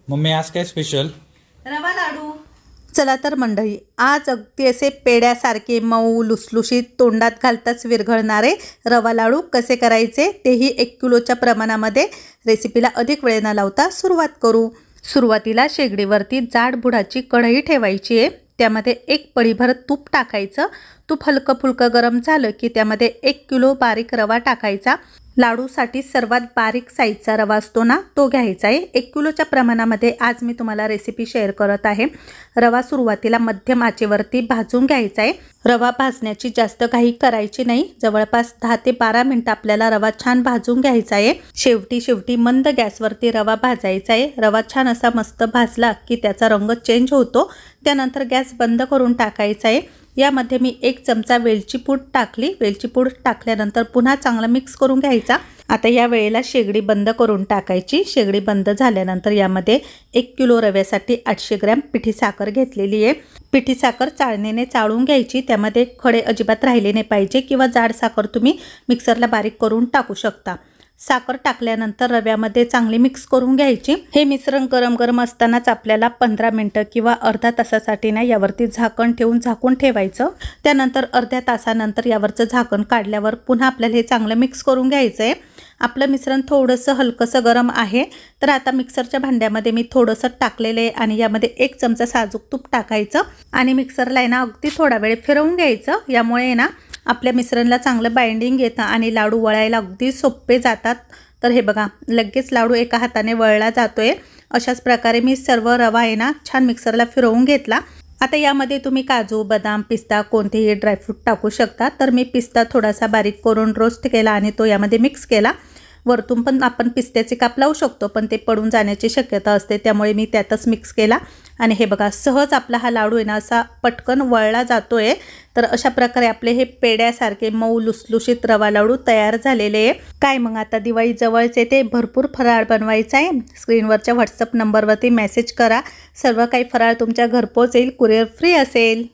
Mummy आज काय special? रवा लाडू। चला तर मंडळी, आज अगदी असे पेड्यासारखे मऊ लुसलुशीत तोंडात घालताच विरघळणारे रवा लाडू कसे करायचे तेही 1 किलोच्या प्रमाणामध्ये रेसिपीला अधिक वेळ न लावता सुरुवात करू। सुरुवातीला शेगडीवरती जाड बुडाची कढई ठेवायची आहे। त्यामध्ये 1 पळीभर तूप टाकायचं। तूप हलकं फुलकं गरम झालं की त्यामध्ये 1 किलो बारीक रवा टाकायचा। लाडूसाठी सर्वात बारीक साईजचा रवा असतो ना, तो घ्यायचा आहे। 1 किलोच्या प्रमाणामध्ये आज मी तुम्हाला रेसिपी शेअर करत आहे। रवा सुरुवातीला मध्यम आचेवरती भाजून घ्यायचा आहे। रवा भाजण्याची जास्त घाई करायची नाही। जवळपास 10 ते 12 मिनिटं आपल्याला रवा छान भाजून घ्यायचा आहे। शेवटी मंद गॅसवरती रवा भाजायचा आहे। रवा छान असा मस्त भाजला की त्याचा रंग चेंज होतो। त्यानंतर गॅस बंद करून टाकायचा आहे। यामध्ये मी 1 चमचा वेलची पूड टाकली। वेलची पूड टाकल्यानंतर पुन्हा चांगलं मिक्स करून घ्यायचा। आता या वेळेला शेगडी बंद करून टाकायची। शेगडी बंद झाल्यानंतर यामध्ये 1 किलो रव्यासाठी 800 ग्रॅम पिठी साखर घेतलेली आहे। पिठी साखर चाळणीने चाळून घ्यायची। त्यामध्ये खडे अजिबात राहिले नाही पाहिजे किंवा जाड साखर तुम्ही मिक्सरला बारीक करून टाकू शकता। साखर टाकल्यानंतर रव्यामध्ये चांगली मिक्स करून घ्यायची। हे मिश्रण गरम असतानाच आपल्याला 15 मिनिटं किंवा अर्धा तासासाठी ना यावरती झाकण ठेवून झाकून ठेवायचं। त्यानंतर अर्ध्या तासानंतर यावरचं झाकण काढल्यावर पुन्हा आपल्याला हे चांगलं मिक्स करून घ्यायचं आहे। आपलं मिश्रण थोडंसं हलकंसं गरम आहे। तर आता मिक्सरच्या भांड्यामध्ये मी थोडंसं टाकलेलं आहे आणि यामध्ये 1 चमचा साजूक तूप टाकायचं आणि मिक्सरला आहे ना अगदी थोडा वेळ फिरवून घ्यायचं। यामुळे ना आपल्या मिश्रणला चांगलं बाइंडिंग येतं आणि लाडू वळायला अगदी सोपे जातात। तर हे बघा, लगेच लाडू एका हाताने वळला जातोय। अशाच प्रकारे मी सर्व रवा आहे ना छान मिक्सरला फिरवून घेतला। आता यामध्ये तुम्ही काजू, बदाम, पिस्ता कोणतेही ड्रायफ्रूट टाकू शकता। तर मी पिस्ता थोडासा बारीक करून रोस्ट केला आणि तो यामध्ये मिक्स केला। वरतून पण आपण पिस्त्याचे काप लावू शकतो, पण ते पडून जाण्याची शक्यता असते, त्यामुळे मी त्यातच मिक्स केला। आणि हे बघा, सहज आपला हा लाडू आहे ना असा पटकन वळला जातोय। तर अशा प्रकारे आपले हे पेड्यासारखे मऊ लुसलुशीत रवा लाडू तयार झालेले आहे। काय मग आता दिवाळी जवळच येते, भरपूर फराळ बनवायचा आहे। स्क्रीनवरच्या व्हॉट्सअप नंबरवरती मेसेज करा, सर्व काही फराळ तुमच्या घरपोच येईल, कुरिअर फ्री असेल।